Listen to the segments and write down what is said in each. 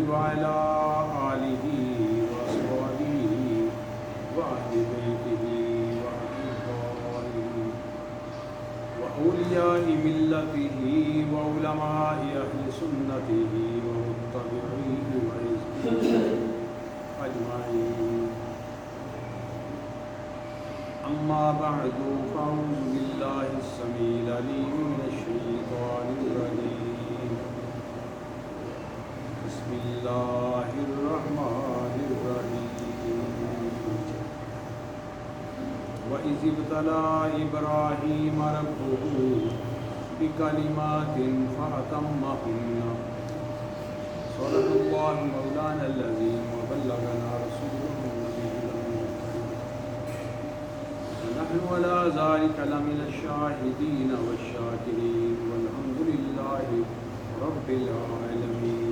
وعلى آله وأصحابه وأهل بيته وأحبائه وأولياء ملته وعلماء أهل سنته ومتبعيه وحزبه أجمعين. أما بعد فأعوذ بالله السميع العليم من الشيطان الرجيم. بسم الله الرحمن الرحيم. وإذ ابتلى إبراهيم ربه بكلمات فأتمهن. صدق الله مولانا العظيم وبلغنا رسوله النبي الأمين. ونحن على ذلك لمن الشاهدين والشاكرين والحمد لله رب العالمين.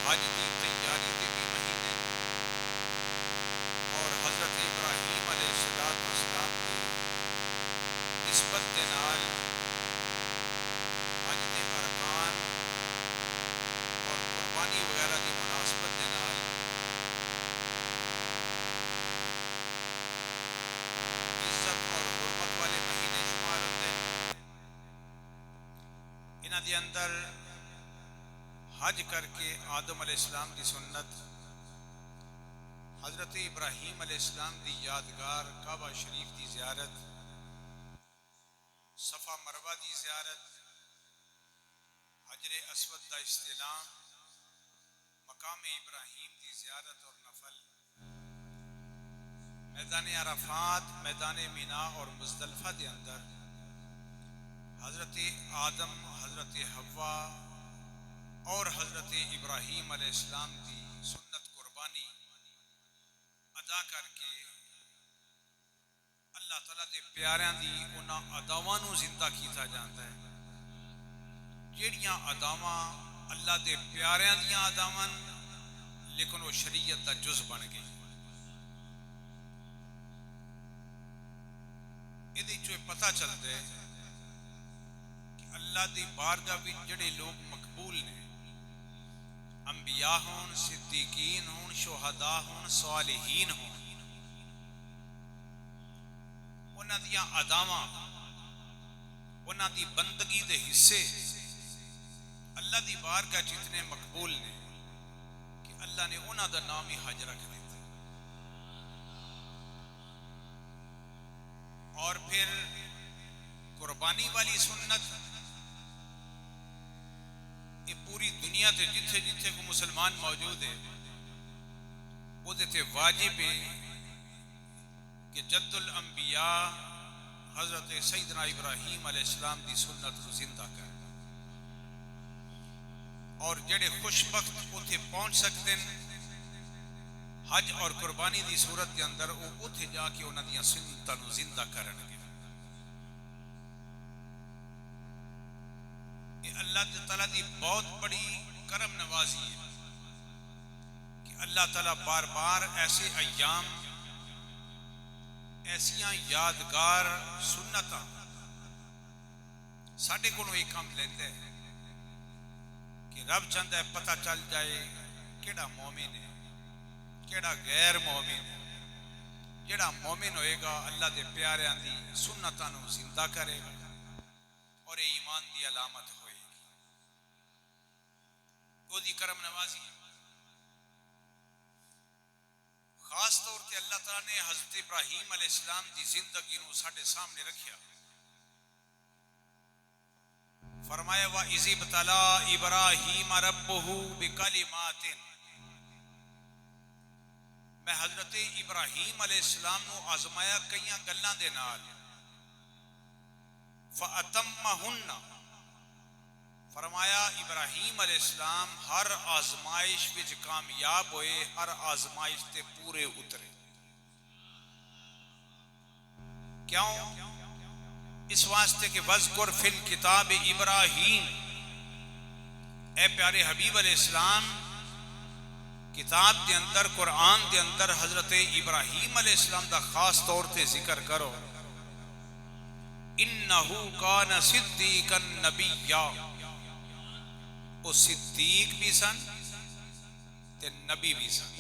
حج کی تیاری کے بھی مہینے اور حضرت ابراہیم علیہ السلام کی نسبت کے نال حج کے ارکان اور قربانی وغیرہ کی مناسبت کے نال عزت اور حرمت والے مہینے شمار ہوتے ہیں. انہاں دے اندر حج کر کے آدم علیہ السلام کی سنت، حضرت ابراہیم علیہ السلام کی یادگار کعبہ شریف کی زیارت، صفا مروہ کی زیارت، حجر اسود کا استلام، مقام ابراہیم کی زیارت اور نفل، میدان عرفات، میدان مینا اور مزدلفہ کے اندر حضرت آدم، حضرت حوا اور حضرت ابراہیم علیہ السلام کی سنت قربانی ادا کر کے اللہ تعالیٰ کے پیاریاں دی انہاں اداواں نو زندہ کیتا جاتا ہے. جیڑیاں اداواں اللہ دے پیاریاں دیاں اداواں لیکن وہ شریعت دا جز بن گئی. یہ جو پتہ چلتا ہے کہ اللہ دی بارگاہ وچ جڑے لوگ مقبول نے، انبیاء ہون، صدیقین ہون، شہداء ہون، صالحین ہون، انہاں دیاں اداواں، انہاں دی بندگی دے حصے اللہ دی بارگاہ جتنے مقبول نے کہ اللہ نے انہاں دا نام ہی حج رکھ دیتا. اور پھر قربانی والی سنت، یہ پوری دنیا تے جتھے جتھے کو مسلمان موجود ہے وہ تے واجب ہے کہ جد الانبیاء حضرت سیدنا ابراہیم علیہ السلام دی سنت کو زندہ کرے، اور جڑے خوش بخت اتھے پہنچ سکتے ہیں حج اور قربانی دی صورت کے اندر وہ اتھے جا کے انہاں دیاں سنتاں نوں زندہ کرن گے۔ یہ اللہ تعالیٰ دی بہت بڑی کرم نوازی ہے کہ اللہ تعالیٰ بار بار ایسے ایام، ایسیاں یادگار سنتاں ساڈے کولوں ایک کام لیندے ہے کہ رب چاہتا ہے پتہ چل جائے کیڑا مومن ہے کیڑا غیر مومن ہے۔ جڑا مومن ہوئے گا اللہ دے پیاریاں دی سنتاں نوں زندہ کرے گا اور یہ ایمان دی علامت ہوئے گی، وہ دی کرم نوازی ہے۔ خاص طور تے اللہ تعالیٰ نے حضرت ابراہیم علیہ السلام دی زندگی نوں ساڈے سامنے رکھیا، فرمایا وَإِذِ ابْتَلَىٰ إِبْرَاهِيمَ رَبُّهُ بِكَلِمَاتٍ، میں حضرت ابراہیم علیہ السلام نو آزمایا کئیاں گلاں دے نال، فَأَتَمَّهُنَّ، فرمایا ابراہیم علیہ السلام ہر آزمائش وچ کامیاب ہوئے، ہر آزمائش تے پورے اترے۔ کیوں؟ اس واسطے کہ وَذْكُرْ فِي الْكِتَابِ ابراہیم، اے پیارے حبیب علیہ السلام کتاب دے اندر، قرآن دے اندر حضرت ابراہیم علیہ السلام دا خاص طور تے ذکر کرو، انہو کان صدیقا نبیا، وہ صدیق بھی سن تے نبی بھی سن۔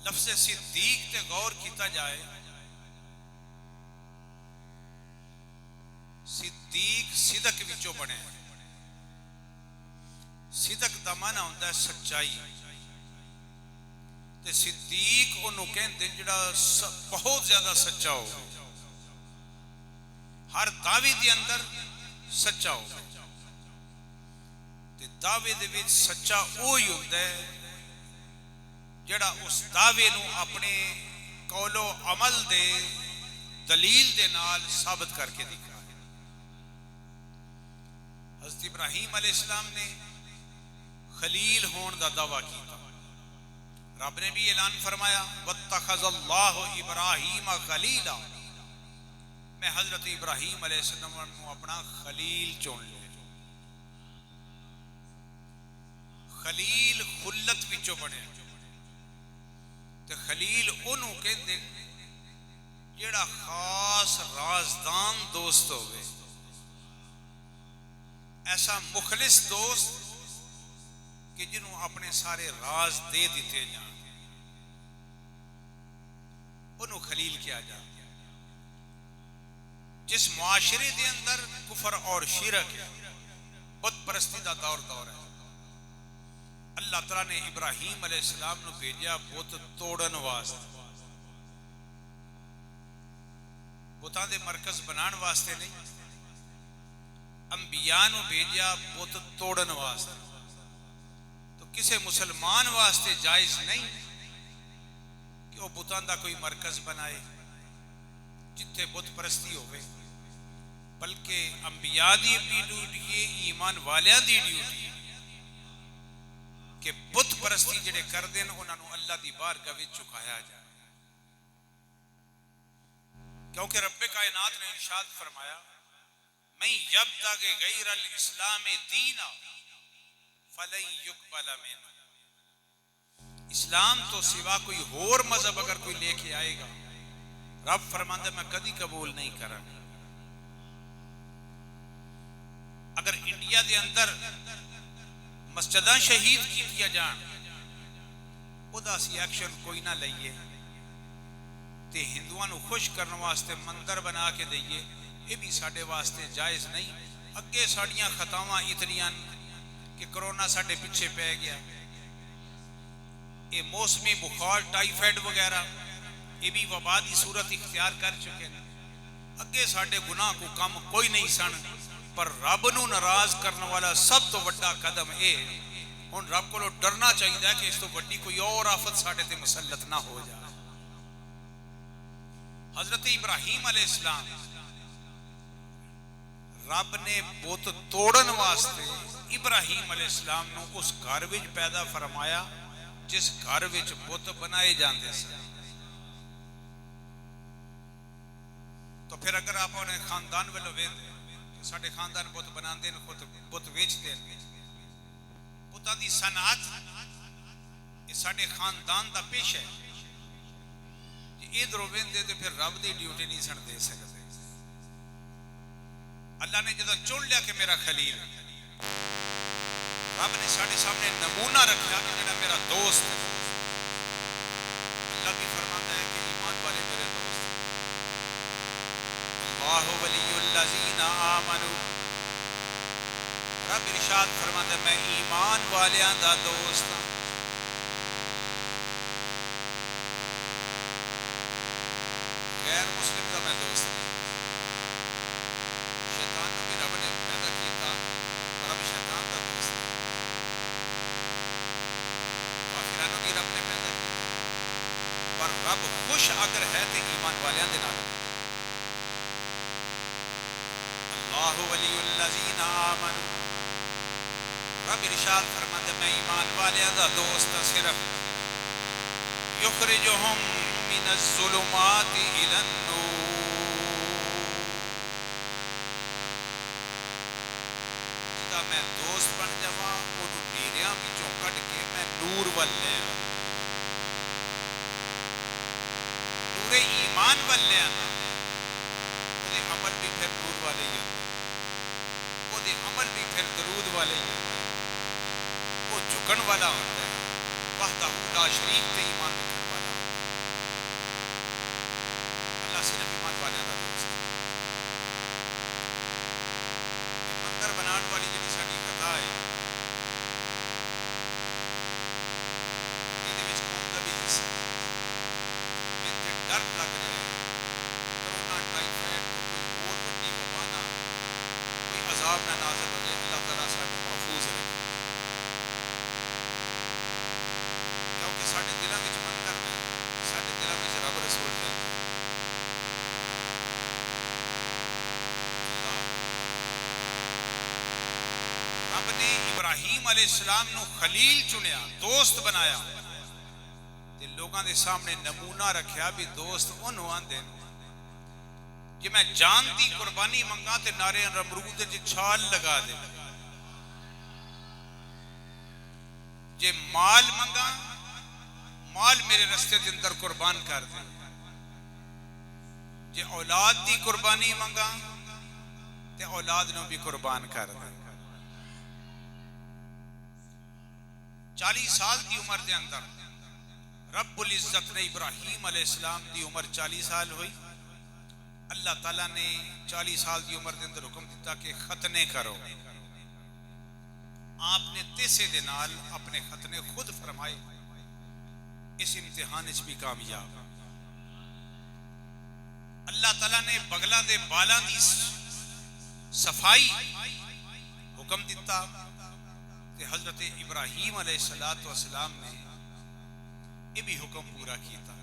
لفظ صدیق تے غور کیتا جائے، صدیق صدق وچوں بنے، صدق دا معنی ہوتا ہے سچائی، تے صدیق انہوں کہندے جڑا بہت زیادہ سچا ہو، ہر دعوی دے اندر سچا ہو، تے دعوے دے وچ سچا وہی ہوتا ہے جڑا اس دعوے نو اپنے قول و عمل دے دلیل دے نال ثابت کر کے دکھا۔ حضرت ابراہیم علیہ السلام نے خلیل ہون دا دعویٰ کیتا، رب نے بھی اعلان فرمایا وَاتَّخَذَ اللَّهُ إِبْرَاهِيمَ خَلِيلًا، میں حضرت ابراہیم علیہ السلام کو اپنا خلیل چون لے۔ خلیل خلت وچوں بنے، تے خلیل انہوں کہندے جڑا خاص رازدان دوست ہوئے، ایسا مخلص دوست کہ جنہوں اپنے سارے راز دے دیتے جان، انہوں خلیل کیا جاتا۔ جس معاشرے دے اندر کفر اور شرک ہے، بت پرستی دا دور ہے، اللہ تعالیٰ نے ابراہیم علیہ السلام نو بھیجا بت توڑن واسطے، بتاں دے مرکز بنان واسطے نہیں، انبیاء نو بھیجا بت توڑن واسطے۔ تو کسے مسلمان واسطے جائز نہیں کہ وہ بتاں دا کوئی مرکز بنائے جتھے بت پرستی ہوئے، بلکہ انبیاء دی بھی ڈیوٹی ہے، ایمان والیاں دی ڈیوٹی ہے کہ بت پرستی جڑے کر دین انہاں نو اللہ دی بارگاہ وچ چکایا جائے، کیونکہ رب کائنات نے ارشاد فرمایا من یبتغی غیر الاسلام دینا فلن یقبل منہ، اسلام تو سوا کوئی اور مذہب اگر کوئی لے کے آئے گا رب فرماندا میں کدی قبول نہیں کرا۔ اگر انڈیا دے اندر مسجداں شہید کیتیا جان، ادا سی ایکشن کوئی نہ لئیے، تے ہندوؤں نو خوش کرنے واسطے مندر بنا کے دئیے، یہ بھی ساڑھے واسطے جائز نہیں۔ اگے ساڑھیاں خطاواں اتنیاں کہ کرونا ساڑھے پچھے پہ گیا، یہ موسمی بخار ٹائیفائڈ وغیرہ یہ بھی وبا دی صورت اختیار کر چکے ہیں۔ اگے ساڑھے گناہ کو کم کوئی نہیں سن، پر رب نو ناراض کرنے والا سب تو بڑا قدم اے ہن رب کو ڈرنا چاہیے کہ اس تو بڑی کوئی اور آفت ساڈے تے مسلط نہ ہو جائے. حضرت ابراہیم علیہ السلام رب نے بت توڑن واسطے ابراہیم علیہ السلام نو اس گھر وچ پیدا فرمایا جس گھر وچ بت بنائے جاندے سن. تو پھر اگر آپ اپنے خاندان والوں ویندے ساڈے خاندان بت بناندے نے خود بت ویچدے نے بتاں دی صنعت یہ ساڈے خاندان دا پیشہ ہے. ادھر ویندے تو پھر رب دی ڈیوٹی نہیں سن دے سکتے. اللہ نے جدو چن لیا کہ میرا خلیل رب نے ساڈے سامنے نمونہ رکھا کہ جڑا میرا دوست ہے. اللہ بھی فرماتا ہے کہ ایمان والے میرے دوست اللہ ولی الذین آمنوا. رب ارشاد فرماتا ہے میں ایمان والیاں دا دوست ہوں. غیر مسلم کا میں دوست نہیں. شیطان کو بھی رب نے پیدا کیا اور اب شیطان کا دوست ہے. کافرانوں بھی رب نے پیدا کیا پر رب خوش اگر ہے تو ایمان والیاں دے نال. اللہ ولی الذین آمنوا. رب ارشاد فرماتا ہے میں ایمان والیاں دا دوست ہوں. صرف یخرجہم من الظلمات الى النور. جدا میں دوست بن جاواں اونوں نیریاں وچوں کڈ کے میں نور ول لے آواں. نور ایمان ول لے آنا وہ عمل بھی پھر نور والے ہی ہوتے وہ عمل بھی پھر درود والے ہی ہوتے وہ جھکن والا ہوتا ہے. وحدہ لا شریک تے ایمان رکھنے والا ہوتا ہے. اللہ صرف ایمان والے دا دوست ہے. یہ مندر بنان والی جڑی ساڈی کتھا ہے یہ قوم کا بھی حصہ ہے. میں تے ڈر لگ رہا ہے کرونا ٹائیفائڈ تو کوئی اور بڑی وبا نہ کوئی عذاب نہ نازل ہو جائے. اللہ تعالیٰ سانوں محفوظ رکھے. کیونکہ ساڈے دلاں وچ مندر نے ساڈے دلاں وچ رب رسول نے رب نے ابراہیم علیہ السلام نو خلیل چنیا دوست بنایا تے لوگاں دے سامنے نمونہ رکھیا بھی دوست انہوں آندے جی میں جان دی قربانی منگا تے نارے نمرود جی چھال لگا دے. جے مال منگا مال میرے رستے دے اندر قربان کر دے. جے اولاد دی قربانی منگا تے اولاد نو بھی قربان کر دے. 40 سال دی عمر دے اندر رب العزت نے ابراہیم علیہ السلام دی عمر 40 سال ہوئی. اللہ تعالیٰ نے 40 سال دی عمر دے اندر حکم دیتا کہ ختنے کرو. آپ نے تیسے دے نال اپنے ختنے خود فرمائے. اس امتحان اس بھی کامیاب. اللہ تعالیٰ نے بغلہ دے بالاں دی صفائی حکم دیتا کہ حضرت ابراہیم علیہ السلام نے یہ بھی حکم پورا کیتا.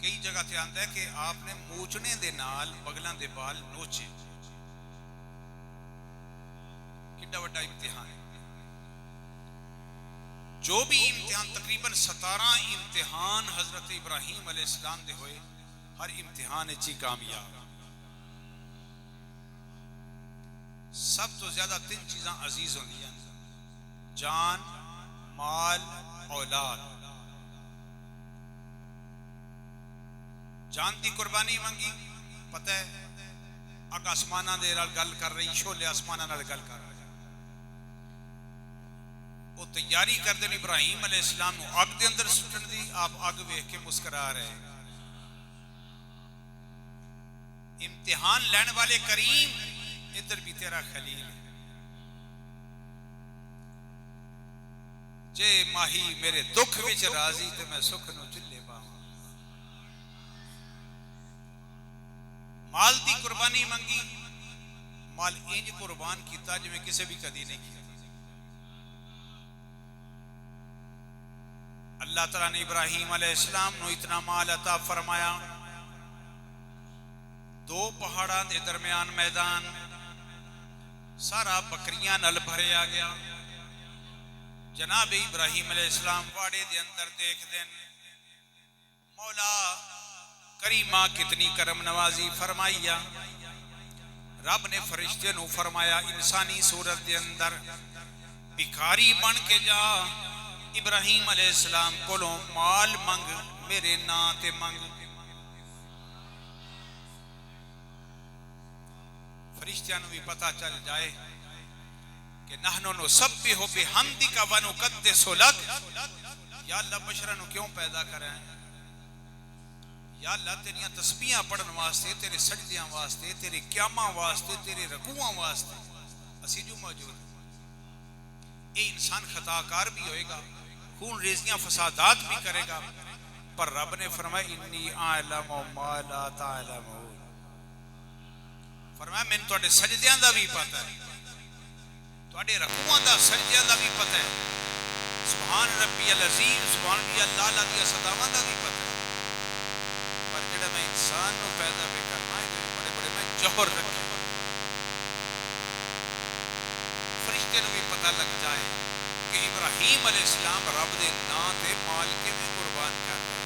کئی جگہ تے آندا ہے کہ آپ نے موچنے دے نال بغلاں دے بال نوچے. کڈا وڈا امتحان ہے. جو بھی امتحان تقریباً 17 امتحان حضرت ابراہیم علیہ السلام دے ہوئے ہر امتحان اچھی کامیاب. سب تو زیادہ 3 چیزاں عزیز ہوندی ہیں جان مال اولاد. جان دی قربانی منگی پتہ ہے اگ آسمانہ دے نال گل کر رہی شولے آسمانہ نال گل کر رہی وہ تیاری کر دیں ابراہیم علیہ السلام نو اگ دے اندر سٹن دی. آپ اگ ویکھ کے مسکرا رہے. امتحان لین والے کریم ادھر بھی تیرا خلیل ہے. جے ماہی میرے دکھ وچ راضی تے میں سکھ نو چلے پاواں. مال دی قربانی منگی مال انج قربان کیتا جو میں کسے بھی کدی نہیں کیا. اللہ تعالیٰ نے ابراہیم علیہ السلام نو اتنا مال عطا فرمایا، 2 پہاڑاں دے درمیان میدان سارا بکریاں نال بھرے آ گیا. جناب ابراہیم علیہ السلام واڑے دے اندر دیکھ دین مولا کریمہ کتنی کرم نوازی فرمائیا. رب نے فرشتے نو فرمایا انسانی صورت دے اندر بھکاری بن کے جا ابراہیم علیہ السلام کولوں مال منگ، میرے نام تے منگ. فرشتیاں نو بھی پتہ چل جائے کہ نحنو نسبح بحمدک ونقدس لک. یا اللہ بشرا نو کیوں پیدا کریں؟ یا اللہ تیریاں تسبیحاں پڑھن واسطے، تیرے سجدیاں واسطے، تیرے قیاماں واسطے، تیرے رکوعاں واسطے اسی جو موجود. اے انسان خطا کار بھی ہوئے گا، خون ریزیاں فسادات بھی کرے گا، پر رب نے فرمایا انی اعلم ما لا تعلمون. فرمایا میں نے سجدیاں دا بھی پتہ ہے، تواڈے رکوعاں دا سجدیاں دا بھی پتہ ہے، سبحان ربی العظیم سبحان ربی اللہ دی صداواں دا بھی پتہ ہے. پر جڑا میں انسان نو پیدا بھی کرنا ہے بڑے بڑے میں جوہر رکھے. فرشتے نو بھی پتہ لگ جائے کہ ابراہیم علیہ السلام رب دے نام تے مال کے بھی قربان کر رہے.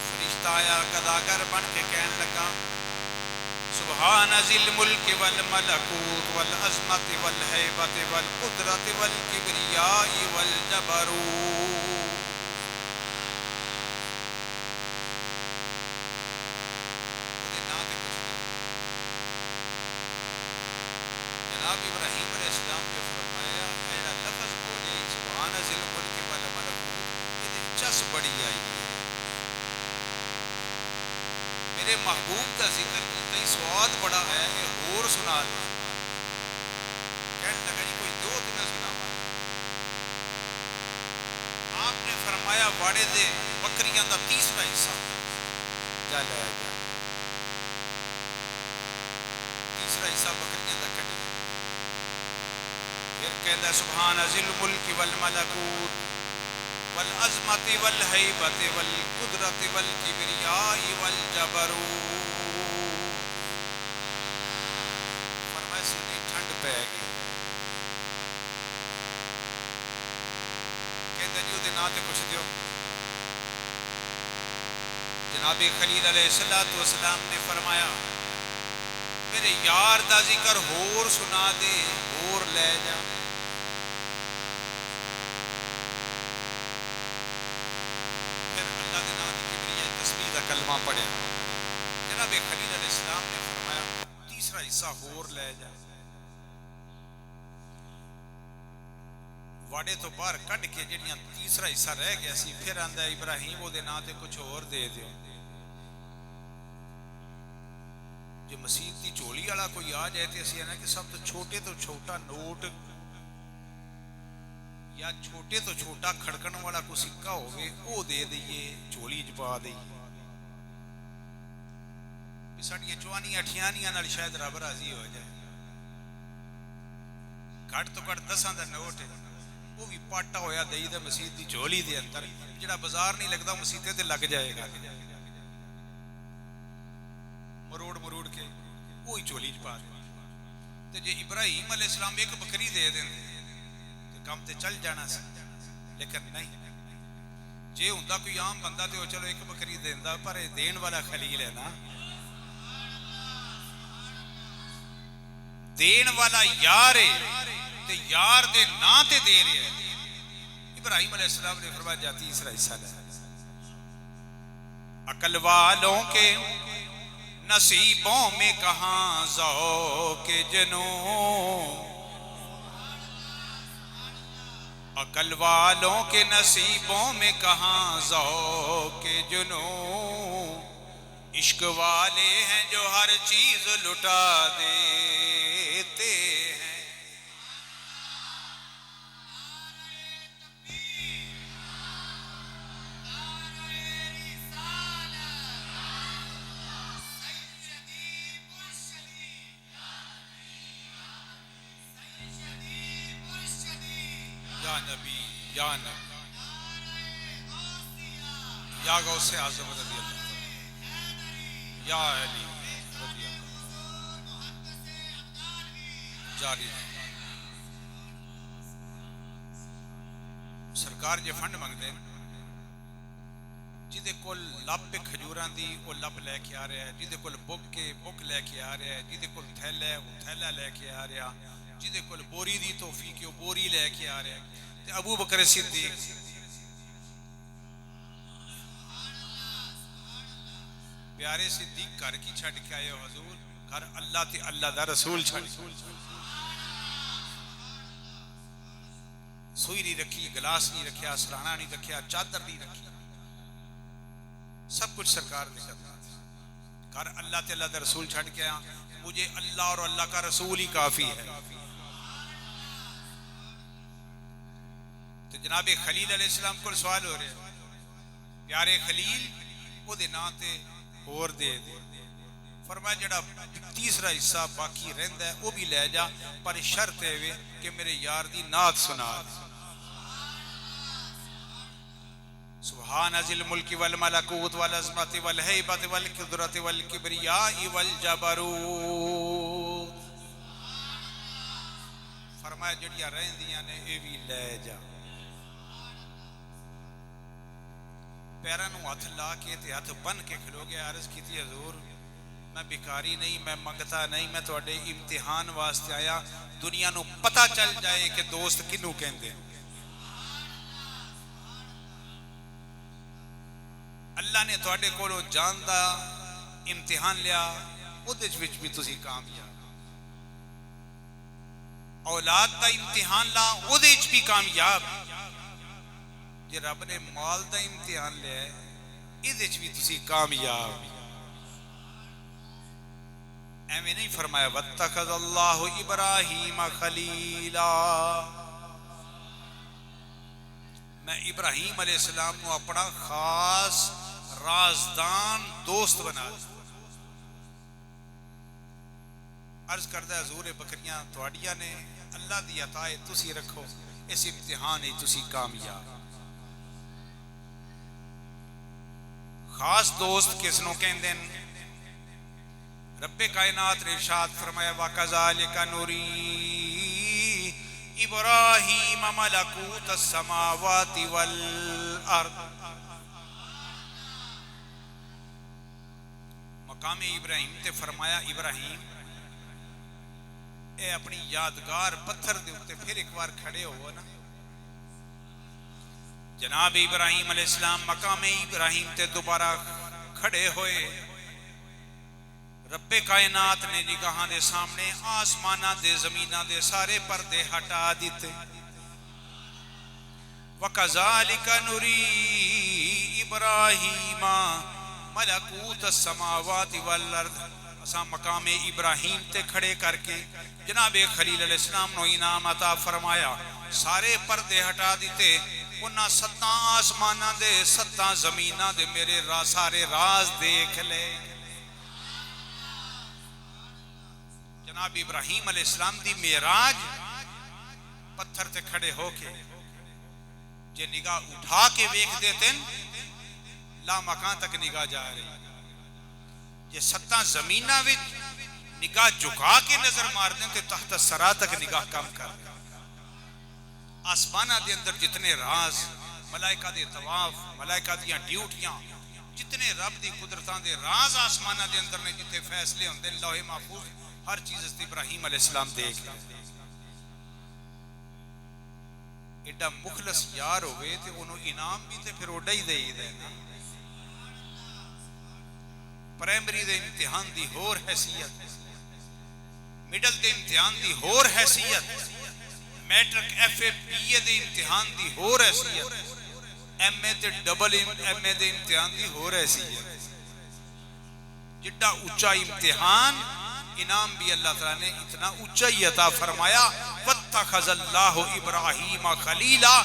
فرشتہ آیا گداگر بن کے کہنے لگا سبحان ذی الملک والملکوت والعظمت والہیبت والقدرت والکبریاء والجبروت. جناب ابراہیم علیہ السلام نے فرمایا ایڑا لفظ بولے سبحان ذی الملک والملکوت یہ چس بڑی آئی ہے. میرے محبوب کا ذکر کیتا ہی سواد بڑا ہے کہ اور سنا دے. کہنے لگا جی کوئی 2 دن سناواں. آپ نے فرمایا واڑے دے بکریاں دا 3 حصہ جا لے جا. 3 حصہ بکریاں دا کٹ. پھر کہندا سبحان ذی الملک والملکوت والعظمت والہیبت والقدرت والکبریاء والجبروت. فرمایا سینی ٹھنڈ پہ گئی. کہندا جی دے نام تے کچھ دیو. جناب خلیل علیہ السلام نے فرمایا میرے یار دا ذکر ہور سنا دے ہور لے جا. پھر اللہ دے نام کی کبریاء تسبیح دا کلمہ پڑھیا. جناب خلیل علیہ السلام نے فرمایا 3 حصہ ہور لے جا. واڑے تو باہر کڈ کے جڑیاں 3 حصہ رہ گیا سی پھر آندا ابراہیم او دے نام تے کچھ اور دے دیو. جو مسیح دی چولی والا کوئی آ جائے تے اسی نا کہ سب تو چھوٹا نوٹ یا چھوٹے تو چھوٹا کھڑکن والا کوئی سکہ ہوئے وہ دے دئیے چولی چ پا دئیے. ساڈیاں چوانیاں اٹھیانیاں نال شاید رب راضی ہو جائے. گھٹ تو گھٹ 10 دا نوٹ وہ بھی پاٹا ہویا دئی تے مسیح دی چولی دے اندر جڑا بازار نہیں لگدا مسیتے تے لگ جائے گا. مروڑ کے وہی چولی چ پا دے. جے ابراہیم علیہ السلام ایک بکری دے دیں تو کام تے چل جانا سی. لیکن نہیں، جے ہوندا کوئی عام بندہ تے چلو ایک بکری دیندا، پر دین والا خلیل ہے نا، دین والا یار ہے تے یار دے نا تے دے رہے ہیں. ابراہیم علیہ السلام نے فرمایا جا 3 حصہ لے. عقل والوں کے نصیبوں میں کہاں ذوق جنوں، عقل والوں کے نصیبوں میں کہاں ذوق جنوں. عشق والے ہیں جو ہر چیز لٹا دیتے ہیں. یا نبی یا غوث اعظم رضی اللہ عنہ، یا علی رضی اللہ جاری ہے۔ سرکار جے فنڈ منگتے جدے کول لب کھجوراں دی وہ لب لے کے آ رہا ہے، جدے کول بک لے کے آ رہا ہے، جدے کول تھیلا ہے وہ تھیلا لے کے آ رہا، جدے کول بوری دی توفیق ہے وہ بوری لے کے آ رہا ہے۔ تے ابو بکر صدیق پیارے صدیق گھر کی چھڑ کے آئے ہو حضور، گھر اللہ تے اللہ دا رسول چھڑ سوئی نہیں رکھی، گلاس نہیں رکھیا، سرانہ نہیں رکھیا، چادر نہیں رکھی، سب کچھ سرکار نے کرنا۔ گھر اللہ تے اللہ دا رسول چھڑ کے آیا، مجھے اللہ اور اللہ کا رسول ہی کافی ہے۔ تو جناب خلیل علیہ السلام کو سوال ہو رہے ہیں، پیارے خلیل وہ دے نا تے اور دے دے، فرمایا جڑا تیسرا حصہ باقی رہندا ہے وہ بھی لے جا، پر شرط ہے کہ میرے یار دی نعت سنا دے۔ سبحان ذی الملک والملکوت والعظمت والہیبت والقدرت والکبریاء والجبروت، فرمایا جڑیاں رہندیاں نے اے بھی لے جا۔ پیراں نوں ہاتھ لا کے تے ہاتھ بن کے کھلو گیا، عرض کیتی حضور میں بیکاری نہیں، میں منگتا نہیں، میں تواڈے امتحان واسطے آیا، دنیا نو پتہ چل جائے کہ دوست کنوں کہندے۔ اللہ نے تواڈے کولوں جان دا امتحان لیا، اودے وچ بھی تسی کامیاب، اولاد دا امتحان لا اودے وچ بھی کامیاب، جے رب نے مال دا امتحان لیا ہے اِدے وچ بھی تسی کامیاب۔ ایویں نہیں فرمایا واتخذ اللہ ابراہیم خلیلا، میں ابراہیم علیہ السلام کو اپنا خاص رازدان دوست بنا دیا۔ عرض کردہ حضور بکریاں تواڈیاں نے، اللہ دی عطا ہے تسی رکھو، اس امتحان ہے تسی کامیاب۔ خاص دوست کس نو کہندے ہیں؟ رب کائنات نے ارشاد فرمایا وَكَذَلِكَ نُرِي إِبْرَاهِيمَ مَلَكُوتَ السَّمَاوَاتِ وَالْأَرْضِ، مقام ابراہیم تے فرمایا ابراہیم اے اپنی یادگار پتھر دے اتے پھر ایک بار کھڑے ہو نا۔ جناب ابراہیم علیہ السلام مقام ابراہیم تے دوبارہ کھڑے ہوئے، رب کائنات نے نگاہاں دے سامنے آسمانہ دے زمینہ دے سارے پردے ہٹا دیتے۔ وَكَذَلِكَ نُرِي إِبْرَاهِيمَ مَلَكُوتَ السَّمَاوَاتِ وَالْأَرْضِ، اساں مقام ابراہیم تے کھڑے کر کے جناب خلیل علیہ السلام نو انعام عطا فرمایا، سارے پردے ہٹا دیتے، انہاں ستاں آسمانہ دے ستاں زمینہ دے میرے سارے راز دیکھ لے۔ جناب ابراہیم علیہ السلام دی معراج پتھر تے کھڑے ہو کے جے نگاہ اٹھا کے ویکھ دیتے لا مکان تک نگاہ جا رہی، جے ستاں زمینہ وچ نگاہ جھکا کے نظر مار دیں تے تحت سرا تک نگاہ کم کر دیں۔ آسمانہ دے اندر جتنے راز، ملائکہ دے طواف، ملائکہ دیاں ڈیوٹیاں، جتنے رب دی قدرتاں دے راز آسمانہ دے اندر نے، جتنے فیصلے ہوندے لوح محفوظ، ہر چیز اس ابراہیم علیہ السلام دیکھ لیں۔ ایڈا مخلص یار ہوئے تے انہوں انعام بھی تے پھر اوڈا ہی دے دے نا۔ پرائمری دے امتحان دی ہور حیثیت، مڈل دے امتحان دی ہور حیثیت، میٹرک ایف اے پی اے دے امتحان دی ہور حیثیت، ایم اے تے ڈبل ایم اے دے امتحان دی ہور حیثیت۔ جڈا اونچا امتحان، انعام بھی اللہ تعالیٰ نے اتنا اونچا ہی عطا فرمایا۔ وَاتَّخَذَ اللَّهُ إِبْرَاهِيمَ خَلِيلًا،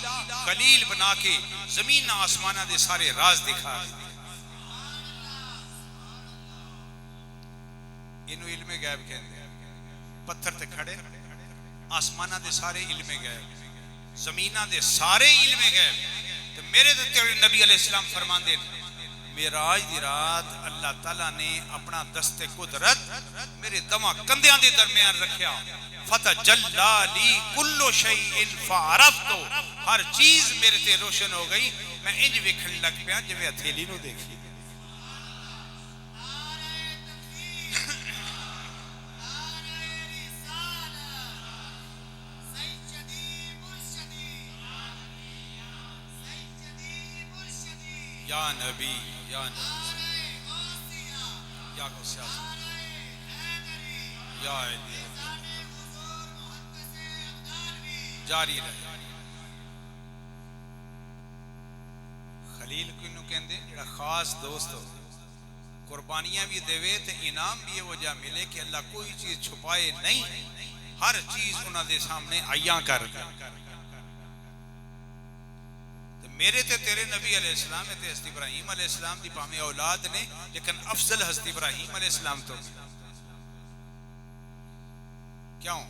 خلیل بنا کے زمین آسمانہ دے سارے راز دکھا دے۔ انہوں علم غیب کہتے ہیں، پتھر تے کھڑے آسمانہ دے سارے علم غیب، زمیناں دے سارے علم غیب تے میرے تے تیرے نبی علیہ السلام فرماندے معراج دی رات اللہ تعالیٰ نے اپنا دست قدرت میرے دماغ کندیاں دے درمیان رکھیا فتجلی لی کل شیء فعرفت ہر چیز میرے تے روشن ہو گئی میں انج ویکھن لگ پیا جویں ہتھیلی نو دیکھی یا نبی یا نبی یا غوث یا علی جاری رہے خلیل کنو کہندے جڑا خاص دوست ہو قربانیاں بھی دے تے انعام بھی وہ جا ملے کہ اللہ کوئی چیز چھپائے نہیں ہر چیز انہاں دے سامنے عیاں کر دے میرے تے تیرے نبی علیہ السلام تے حضرت ابراہیم علیہ السلام دی پاہمیں اولاد نے لیکن افضل حضرت ابراہیم علیہ السلام تو کیوں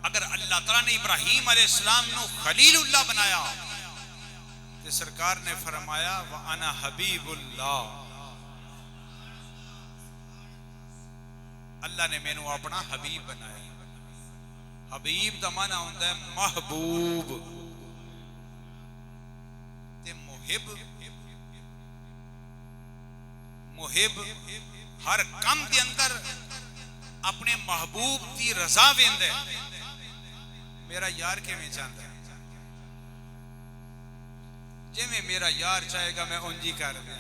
اگر اللہ تعالیٰ نے ابراہیم علیہ السلام نو خلیل اللہ بنایا تو سرکار نے فرمایا وَأَنَا حَبِيبُ اللَّهِ اللہ نے میں نو اپنا حبیب بنایا حبیب دا معنی ہوتا ہے محبوب محب ہر کم دے اندر اپنے محبوب دی رضا ویند ہے میرا یار کیویں چاہتا ہے جے میں میرا یار چاہے گا میں انجی کر دیں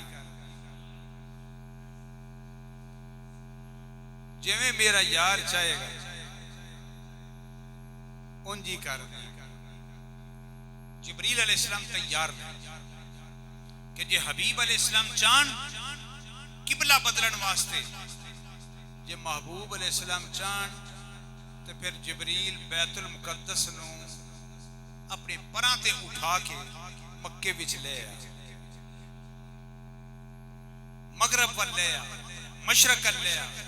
جے میں میرا یار چاہے گا انجی کر دیں جبریل علیہ السلام تیار تھا کہ جے حبیب علیہ السلام چاند قبلہ بدلن واسطے جے محبوب علیہ السلام چاند تو پھر جبریل بیت المقدس نو اپنے پراں تے اٹھا کے مکے وچ لے آیا مغرب ول لے آیا مشرق ول لے آیا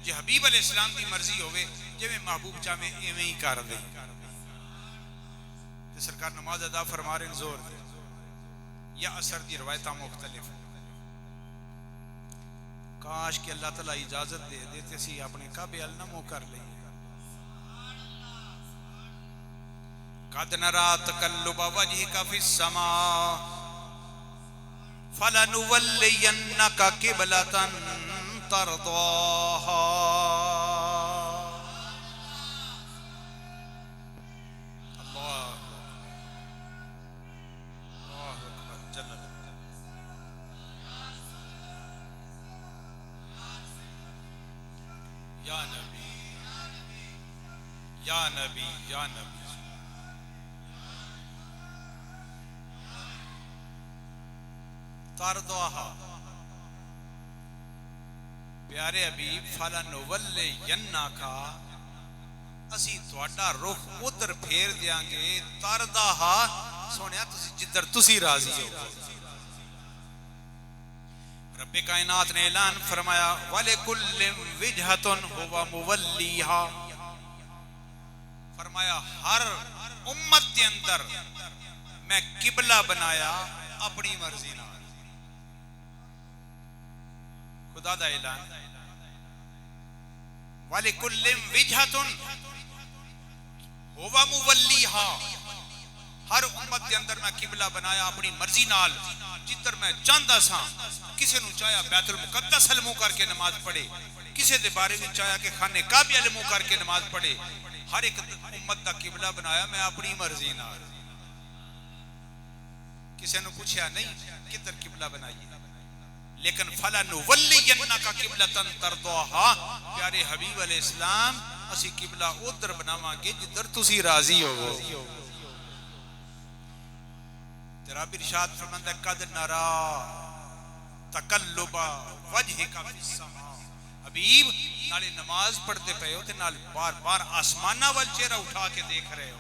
جے حبیب علیہ السلام دی مرضی ہوئے جے میں محبوب چاہے ایویں ہی کر دے تے سرکار نماز ادا فرما رہے زور دے یا اثر دی روایتاں مختلف کاش کہ اللہ تعالیٰ اجازت دے دیتے سی اپنے کعبے النمو کر لیں قد نرى تقلب وجهك في السماء فلنولينك قبلة ترضاها یا نبی یا نبی تردوہا پیارے حبیب فَلَنُوَلِّيَنَّكَ اسی تواڈا رخ ادھر پھیر دیاں گے تردوہا سونیا جدھر تسی راضی ہو رب کائنات نے اعلان فرمایا وَلِكُلِّ وِجْهَةٌ هُوَ مُوَلِّيهَا فرمایا ہر امت کے اندر میں قبلہ بنایا اپنی مرضی نہ خدا دا اعلان وَلِكُلِّ وِجْهَةٌ هُوَ مُوَلِّيهَا ہر امت کے اندر میں قبلہ بنایا اپنی مرضی نال جدھر میں چاہتا سا کسی نو چاہیا بیت المقدس المو کر کے نماز پڑھے کسی دے بارے میں چاہیا کہ خانے کعبہ المو کر کے نماز پڑھے ہر ایک امت دا قبلہ بنایا میں اپنی مرضی نال کسی نے پوچھا نہیں کدھر قبلہ بنائیے لیکن فَلَنُوَلِّيَنَّكَ قِبْلَةً تَرْضَاهَا پیارے حبیب علیہ السلام اسی قبلہ ادھر بناواں گے جدھر تسی راضی ہو تیرا بھی ارشاد فرماندا ہے قد نرى تقلب وجهك في السماء حبیب نالے نماز پڑھتے پئے ہو تے نال بار بار آسماناں وال چہرہ اٹھا کے دیکھ رہے ہو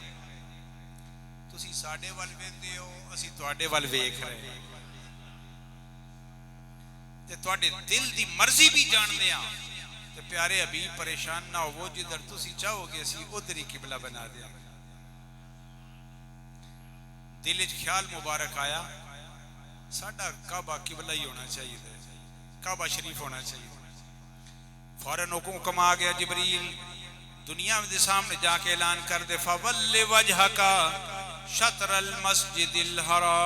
تسی ساڈے وال ویندے ہو اسی تواڈے وال ویکھ رہے ہو تے تواڈے دل دی مرضی بھی جاندے ہاں تے پیارے حبیب پریشان نہ ہو جدھر تسی چاہو گے اسی ادھر ہی قبلہ بنا دیا دل وچ خیال مبارک آیا ساڈا کعبہ قبلہ ہی ہونا چاہیے، کعبہ شریف ہونا چاہیے۔ فوراً حکم آ گیا جبریل دنیا کے سامنے جا کے اعلان کر دے فَوَلِّ وَجْهَكَ شَطْرَ الْمَسْجِدِ الْحَرَامِ۔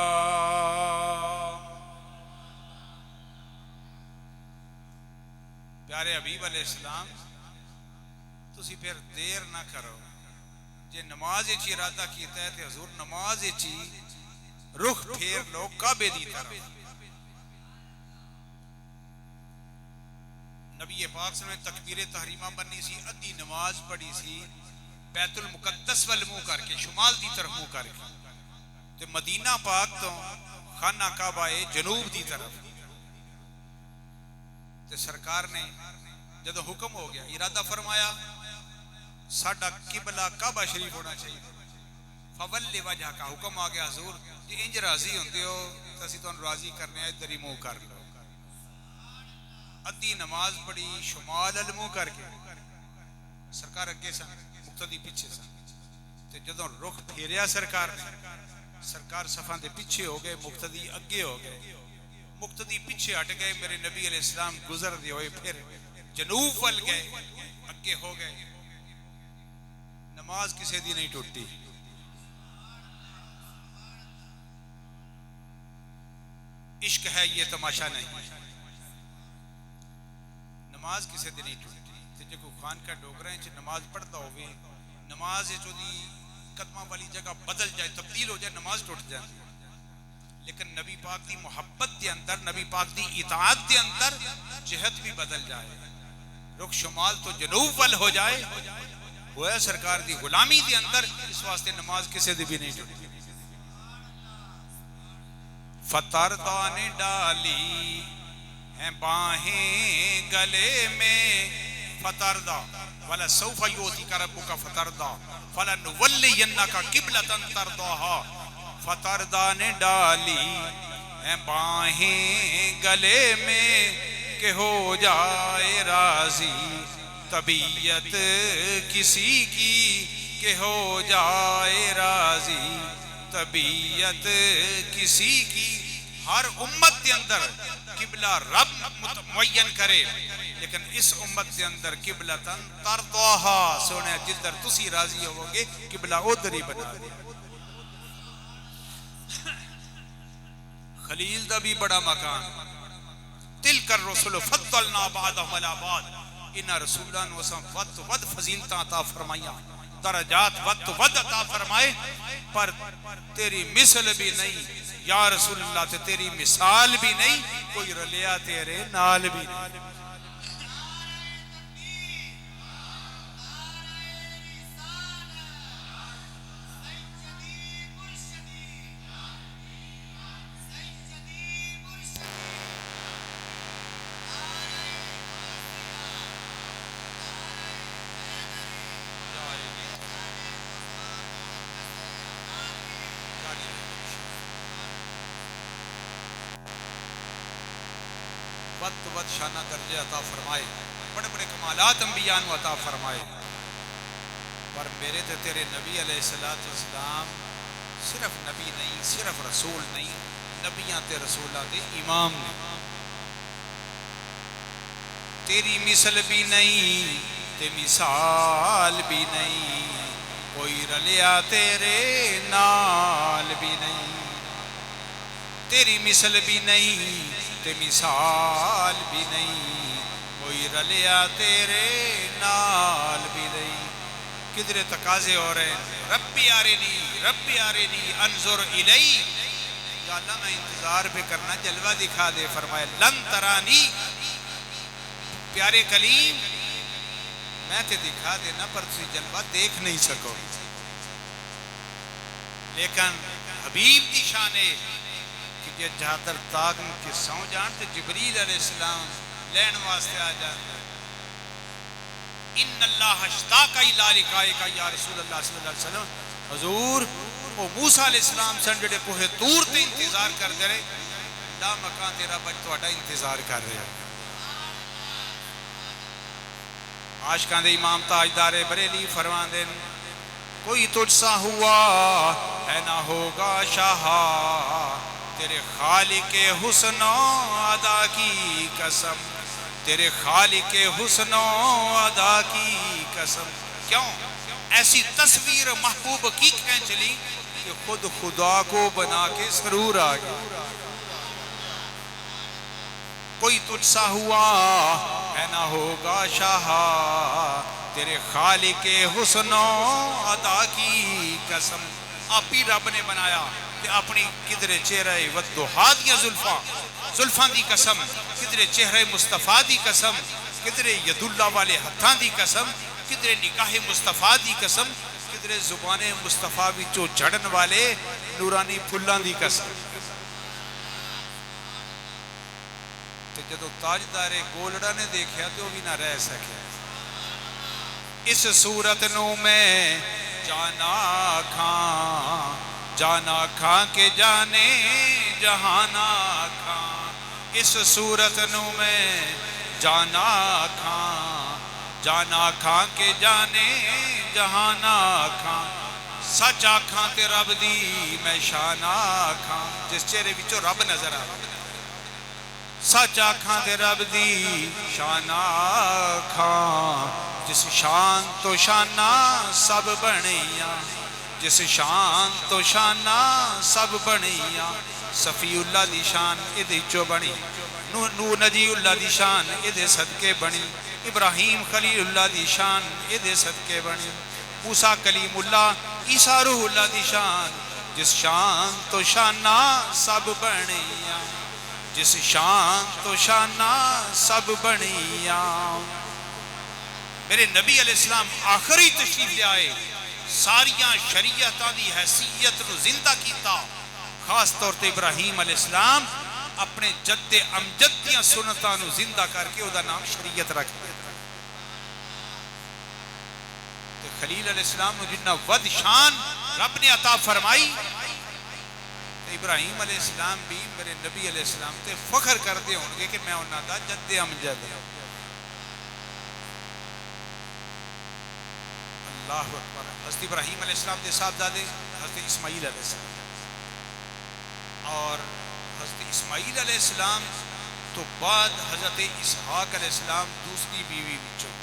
پیارے حبیب علیہ السلام تسی پھر دیر نہ کرو، جے نماز اچھی ارادہ کیتا ہے تو حضور نماز اچھی رخ پھیر لو کعبے دی طرف۔ نبی پاک صلی اللہ علیہ وسلم تکبیر تحریمہ بننی سی، ادھی نماز پڑھی سی بیت المقدس وال منہ کر کے، شمال دی طرف منہ کر کے، تو مدینہ پاک تو خانہ کعبہ جنوب دی طرف۔ تو سرکار نے جدو حکم ہو گیا ارادہ فرمایا ساڈا قبلہ کعبہ شریف ہونا چاہیے، فَوَلِّ وَجْهَكَ حکم آ گیا حضور جی انج راضی ہوندے ہو تو اسی تانوں راضی کرنے آئے ادھر ہی منہ کر لو۔ ادھی نماز پڑھی شمال المو کر کے، سرکار اگے سن مقتدی پیچھے سن، تے جدوں رخ پھیریا سرکار نے، سرکار صفاں دے پیچھے ہو گئے، مقتدی اگے ہو گئے، مقتدی پیچھے ہٹ گئے، میرے نبی علیہ السلام گزر دے ہوئے پھر جنوب وال گئے، اگے ہو گئے۔ نماز کسے دی نہیں ٹوٹی، عشق ہے یہ تماشا نہیں، نماز کسے دی نہیں ٹوٹی۔ تے جے کوئی خان کا ڈوگرا ہے نماز پڑھتا ہوئے، نماز جو دی قدمہ والی جگہ بدل جائے، تبدیل ہو جائے، نماز ٹوٹ جائے، لیکن نبی پاک دی محبت دے اندر، نبی پاک دی اطاعت دے اندر جہت بھی بدل جائے، رخ شمال تو جنوب وال ہو جائے، وہ ہے سرکار دی غلامی دے اندر، اس واسطے نماز کسے دی بھی نہیں ٹوٹی۔ فتردہ نے ڈالی ہیں باہیں گلے میں، فتردہ وَلَسَوْفَ يُؤْتِيكَ رَبُّكَ فَتَرْضَىٰ فَلَنُوَلِّيَنَّكَ قِبْلَةً تَرْضَاهَا۔ فتردہ نے ڈالی ہیں باہیں گلے میں کہ ہو جائے راضی طبیعت کسی کی، کہ ہو جائے راضی طبیعت کسی کی۔ ہر امت کے اندر قبلہ رب معین کرے، لیکن اس امت کے اندر قبلتاً ترضاہا، سونے جدر تسی راضی ہو گے قبلہ ادھر ہی بنا دے۔ خلیل دا بھی بڑا مکان، تلک الرسل فضلنا بعضهم علی بعض، ان رسولان وسم ود فضیلتاں عطا فرمائیاں، درجات ود عطا فرمائے، پر تیری مثل بھی نہیں یا رسول اللہ، تے تیری مثال بھی نہیں، کوئی رلیا تیرے نال بھی نہیں۔ ود شانہ درجے عطا فرمائے، بڑے بڑے کمالات انبیاء نے عطا فرمائے، پر میرے تے تیرے نبی علیہ السلام صرف نبی نہیں، صرف رسول نہیں، نبیاں تے رسولہ دے امام نے۔ تیری مثل بھی نہیں تے مثال بھی نہیں، کوئی رلیا تیرے نال بھی نہیں۔ تیری مثل بھی نہیں تے مثال بھی نہیں، کوئی رلیا تیرے نال بھی نہیں۔ کدھر تقاضے ہو رہے ہیں، ربی آرینی انظر الی، یا اللہ میں انتظار پہ کرنا، جلوہ دکھا دے۔ فرمائے لن ترانی، پیارے کلیم میں تے دکھا دینا پر تسی جلوہ دیکھ نہیں سکو، لیکن حبیب دی شانے کہ جہادر تاغ کے سو جانتے جبریل علیہ السلام لین واسطے آ جانتے، ان اللہ اشتاق الی لقائک یا رسول اللہ صلی اللہ علیہ وسلم۔ حضور وہ موسیٰ علیہ السلام سن جڑے کوہ طور تے انتظار کر دے رہے، لا مکان تیرا بچ توڑا انتظار کر رہے ہیں۔ عاشقان دے امام تاجدار بریلی فرمان دے کوئی تجھ سا ہوا ہے نہ ہوگا شاہ، تیرے خالق حسن و ادا کی قسم، تیرے خالق حسن و ادا کی قسم۔ کیوں؟ ایسی تصویر محبوب کی کھینچ لی کہ خود خدا کو بنا کے سرور آ گیا۔ کوئی تجھ سا ہوا ہے نہ ہوگا شاہ، تیرے خالق حسن و ادا کی قسم۔ آپ ہی رب نے بنایا کہ اپنی کدرے چہرہ والضحیٰ دیا زلفاں دی قسم، کدرے چہرہ مصطفیٰ دی قسم، کدرے ید اللہ والے ہتھاں دی قسم، کدرے نگاہ مصطفیٰ دی قسم، کدرے زبان مصطفیٰ وچوں جھڑن والے نورانی پھلاں دی قسم۔ جدو تاجدار گولڑا نے دیکھا تو بھی نہ رہ سکے۔ اس صورت نو میں جانا کھاں کے جانے جہانا کھاں، اس صورت نو میں جانا کھاں کے جانے جہانا کھاں، سچ آکھاں تے رب دی میں شانا کھاں، جس چہرے وچوں رب نظر آ سچ آکھاں تے رب دی شان آکھاں، جس شان تو شانہ سب بنیاں، جس شان تو شانہ سب بنیاں، صفی اللہ دی شان ادھے چو بنی، نور نجی اللہ دی شان ادھے صدقے بنی، ابراہیم خلیل اللہ دی شان ادھے صدقے بنی، موسیٰ کلیم اللہ عیسیٰ روح اللہ دی شان، جس شان تو شانہ سب بنیاں، جس شان تو شانہ سب بنیاں۔ میرے نبی علیہ السلام آخری تشریف لے آئے، ساریاں شریعتاں دی حیثیت نو زندہ کیتا، خاص طور تے ابراہیم علیہ السلام اپنے جد امجد دیاں سنتاں نو زندہ کر کے او دا نام شریعت رکھ دیا۔ تو خلیل علیہ السلام نو جنہ ود شان رب نے عطا فرمائی، ابراہیم علیہ السلام بھی میرے نبی علیہ السلام تے فخر کر دے ہوں گے کہ میں انہاں دا جد امجد ہوں۔ اللہ اکبر۔ حضرت ابراہیم علیہ السلام دے صاحبزادے حضرت اسماعیل علیہ السلام، اور حضرت اسماعیل علیہ السلام تو بعد حضرت اسحاق علیہ السلام دوسری بیوی بچوں،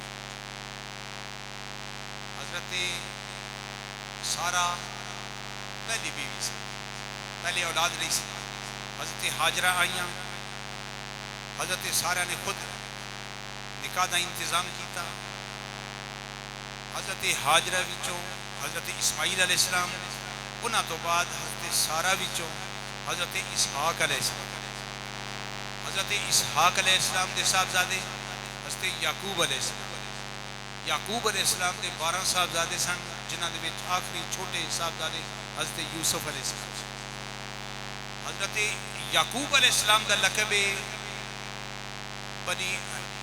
حضرت سارہ پہلی بیوی سے، پہلے اولاد نہیں سی، حضرت حاجرہ آئیاں، حضرت سارہ نے خود نکاح دا انتظام کیتا، حضرت حاجرہ وچوں حضرت اسماعیل علیہ السلام، انہاں تو بعد حضرت سارہ وچوں حضرت اسحاق علیہ السلام، حضرت اسحاق علیہ السلام دے صاحبزادے حضرت یعقوب علیہ السلام، یعقوب علیہ السلام دے 12 صاحبزادے سن، جنہاں دے وچ آخری چھوٹے صاحبزادے حضرت یوسف علیہ السلام۔ حضرت یعقوب علیہ السلام دا لقب بنی،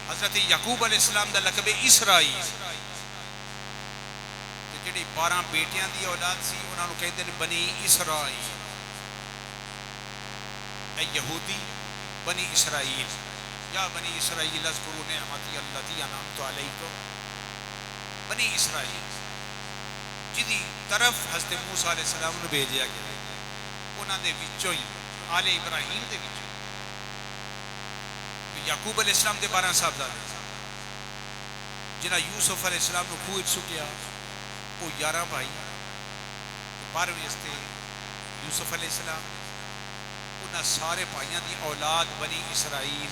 حضرت یعقوب علیہ السلام دا لقب اسرائیل، جڑی 12 بیٹیاں دی اولاد سی انہاں نوں کہندے نے بنی اسرائیل، اے یہودی بنی اسرائیل، یا بنی اسرائیل اذکروا نعمتی التی انعمت علیکم، بنی اسرائیل جدی طرف حضرت موسیٰ علیہ السلام نوں بھیجیا گیا، انہاں دے وچوں ہی آل ابراہیم دے وچوں یعقوب علیہ السلام دے 12 صاحبزادے جنہاں یوسف علیہ السلام نوں کھوہ وچ سٹیا، وہ 11 بھائی، 12ویں اس تے یوسف علیہ السلام، انہاں سارے بھائیاں دی اولاد بنی اسرائیل،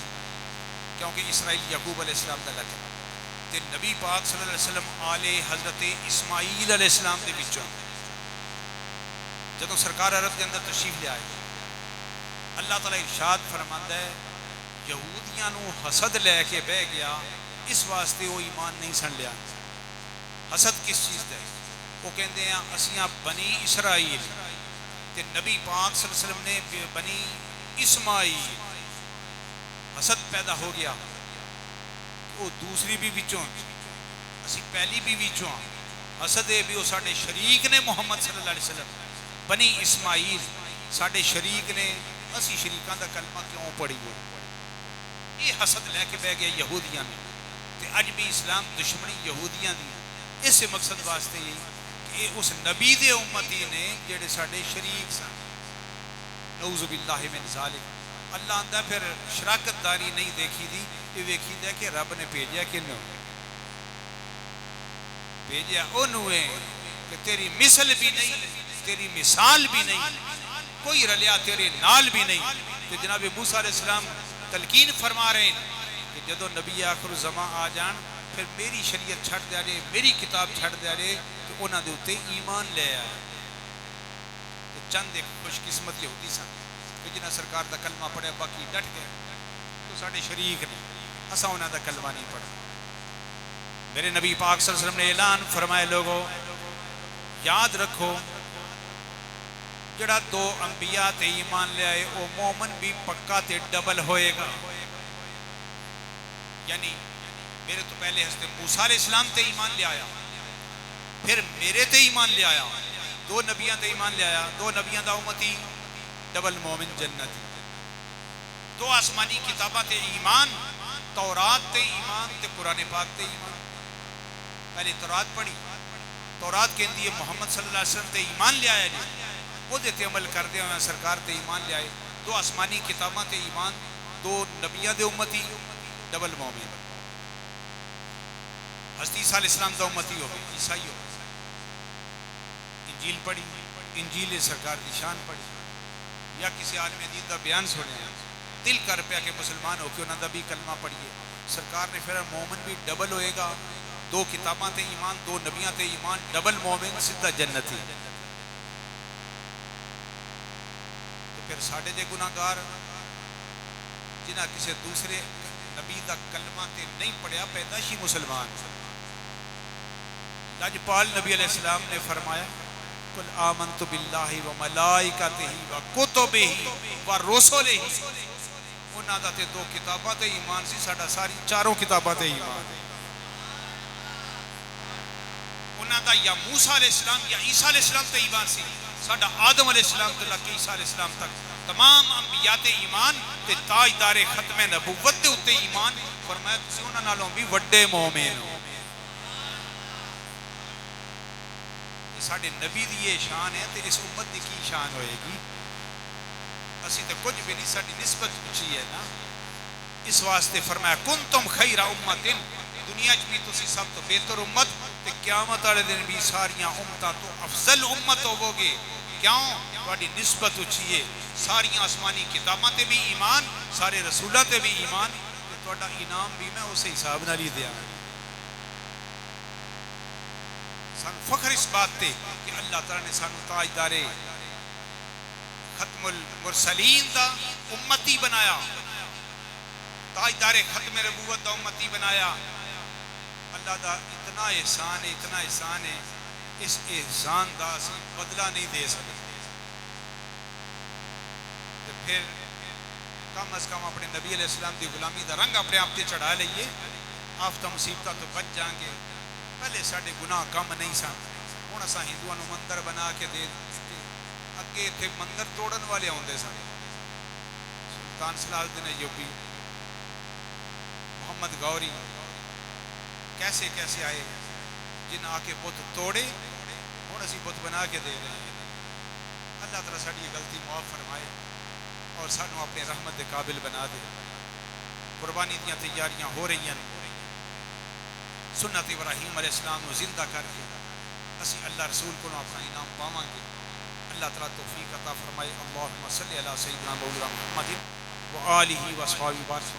کیونکہ اسرائیل یعقوب علیہ السلام دا لقب تے نبی پاک صلی اللہ علیہ وسلم آل حضرت اسماعیل علیہ السلام دے وچوں جدوں سرکار عرب کے اندر تشریف لے آئے، اللہ تعالیٰ ارشاد فرماندا ہے یہودیاں نو حسد لے کے بہ گیا، اس واسطے وہ ایمان نہیں سن لیا۔ حسد کس چیز دا ہے؟ وہ کہندے ہیں اسیاں بنی اسرائیل تے نبی پاک صلی اللہ علیہ وسلم نے بنی اسماعیل، حسد پیدا ہو گیا کہ وہ دوسری بھی وچوں اسی پہلی بھی وچوں، حسد ہے بھی وہ ساڈے شریک نے محمد صلی اللہ علیہ وسلم، بنی اسماعیل ساڈے شریک نے، اسی شریکاں دا کلمہ کیوں پڑھی ہو، یہ حسد لے کے بہ گیا یہودیاں نے، تے اج بھی اسلام دشمنی یہودیاں دی، اس مقصد واسطے اس نبی دے امتی نے جڑے ساڈے شریک سن، نعوذ باللہ من ذالک۔ اللہ آندا پھر شراکت داری نہیں دیکھی دی، یہ ویکھی دے کہ رب نے بھیجیا کنوں، بھیجیا انہوں ہے کہ تیری مثل بھی نہیں، تیری مثال بھی نہیں، کوئی رلیا تیرے نال بھی نہیں۔ تو جناب موسیٰ علیہ السلام تلقین فرما رہے ہیں کہ جدو نبی آخر الزمان آ جان پھر میری شریعت چھڑ دیا جائے، میری کتاب چھڑ دیا جائے، تو انہوں نے اتے ایمان لے آئے۔ تو چند ایک خوش قسمت یہودی سن کہ جنہاں سرکار دا کلمہ پڑھے باقی ڈٹ گئے، تو ساڑھے شریک نے اساں انہوں دا کلمہ نہیں پڑھا۔ میرے نبی پاک صلی اللہ علیہ وسلم نے اعلان فرمائے، لوگوں یاد رکھو جڑا دو انبیاء تے ایمان لے آئے او مومن بھی پکا تے ڈبل ہوئے گا۔ یعنی میرے تو پہلے حضرت موسیٰ علیہ السلام تے ایمان لے آیا، پھر میرے تے ایمان لے آیا، دو نبیاں تے ایمان لے آیا، دو نبیاں دا امتی ڈبل مومن جنتی۔ دو آسمانی کتاباں تے ایمان، تورات تے ایمان تے قرآن پاک تے ایمان۔ پہلے تورات پڑھی، تورات کے اندیے محمد صلی اللہ علیہ وسلم تے ایمان لے آیا جی، وہ دیتے عمل کردے ہوئے سرکار تے ایمان لے آئے۔ دو آسمانی کتاباں تے ایمان، دو نبیاں دے امتی ڈبل مومن۔ حضرت عیسیٰ علیہ السلام دا امتی ہو گئی، عیسائی ہو گئی۔ انجیل پڑھی، انجیل سرکار دی شان پڑھی، یا کسی عالم دین دا بیان سنے، دل کر پیا کہ مسلمان ہو کے انہوں دا بھی کلمہ پڑھیے۔ سرکار نے پھر مومن بھی ڈبل ہوئے گا، دو کتاباں تے ایمان، دو نبیاں تے ایمان، ڈبل مومن سدھا جنتی۔ تو پھر ساڑھے جے گناہگار جنہاں کسی دوسرے نبی دا کلمہ تے نہیں پڑھیا پیدائشی مسلمان۔ لجپال نبی علیہ السلام نے فرمایا قل آمنت باللہ و ملائکتہ و کتبہ و رسلہ، انہاں دا تے دو کتاباں تے ایمان سی، ساڑھا ساری چاروں کتاباں تے ایمان۔ انہاں دا یا موسیٰ علیہ السلام یا عیسیٰ علیہ السلام تے ایمان سی، ساڑھا آدم علیہ السلام تے لکہ عیسیٰ علیہ السلام تک تمام انبیاء تے ایمان تے تاجدار ختم نبوت تے اتے ایمان۔ فرمایا تسی انہاں نالوں بھی وڈے مومن ہو۔ ساڑھے نبی دی یہ شان ہے تے اس امت دی کی شان ہوئے گی؟ اسی تے کچھ بھی نہیں، ساڑھی نسبت اچھی ہے نا۔ اس واسطے فرمایا کنتم خیر امت، دنیا بھی تسی سب تو بہتر امت، تے قیامت والے دن بھی ساریاں امتاں تو افضل امت ہوو گے۔ کیوں؟ تہاڈی نسبت اچھی ہے، ساریاں آسمانی کتاباں تے بھی ایمان، سارے رسولاں تے بھی ایمان، تے تہاڈا انعام بھی میں اسے حساب نال ہی دیا۔ سانو فخر اس بات تے کہ اللہ تعالیٰ نے سانو تاجدار ختم المرسلین دا امتی بنایا، تاجدار ختم نبوت دا امتی بنایا۔ اللہ دا اتنا احسان ہے، اتنا احسان ہے، اس احسان دا اسی بدلہ نہیں دے سکتے۔ تو پھر کم از کم اپنے نبی علیہ السلام دی غلامی دا رنگ اپنے آپ تے چڑھا لئیے، آفتہ مصیبتہ تو بچ جائیں گے۔ پہلے ساڑھے گناہ کم نہیں سن، ہن اساں ہندوؤں نوں مندر بنا کے دے دیتے، اگے اتنے مندر توڑن والے ہوندے سن۔ سلطان صلاح الدین ایوبی، محمد غوری، کیسے کیسے آئے جن آ کے بت توڑے، ہن اسی بت بنا کے دے رہے ہیں۔ اللہ تعالیٰ ساڑھی یہ غلطی معاف فرمائے اور سانو اپنے رحمت دے قابل بنا دے۔ قربانی دیاں تیاریاں ہو رہی ہیں، سنت ابراہیم علیہ السلام کو زندہ کر کے اسی اللہ رسول کو اپنا انعام پاواں گے۔ اللہ تعالیٰ توفیق عطا فرمائے۔ اللہم صلی علی سیدنا مولانا محمد و آلہ و صحبہ وسلم۔